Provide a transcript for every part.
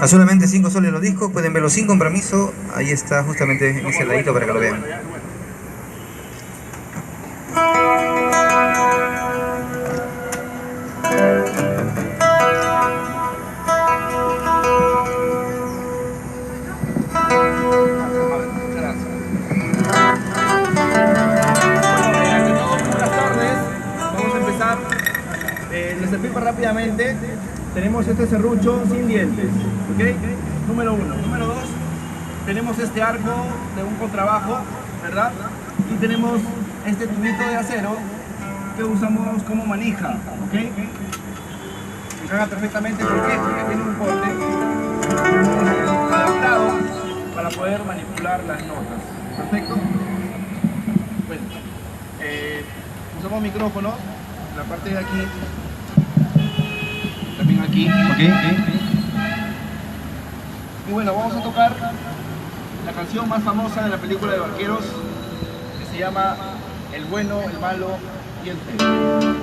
A solamente 5 soles los discos, pueden verlos sin compromiso. Ahí está justamente en ese ladito para que lo vean. Les explico rápidamente. Tenemos este serrucho sin dientes, ¿ok? Número 1. Número 2, tenemos este arco de un contrabajo, ¿verdad? Y tenemos este tubito de acero que usamos como manija, ¿ok? Encaja perfectamente. ¿Por qué? Porque tiene un corte adaptado para poder manipular las notas. ¿Perfecto? Bueno, usamos micrófonos. La parte de aquí, también aquí, ¿ok? Y bueno, vamos a tocar la canción más famosa de la película de vaqueros, que se llama El bueno, el malo y el feo.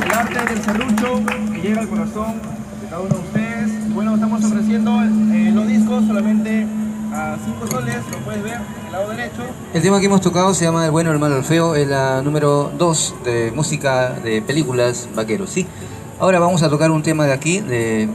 El arte del serrucho que llega al corazón de cada uno de ustedes. Y bueno, estamos ofreciendo los discos solamente a 5 soles, lo puedes ver en el lado derecho. El tema que hemos tocado se llama El bueno, el malo, el feo, es la número 2 de música de películas vaqueros, ¿sí? Ahora vamos a tocar un tema de aquí, de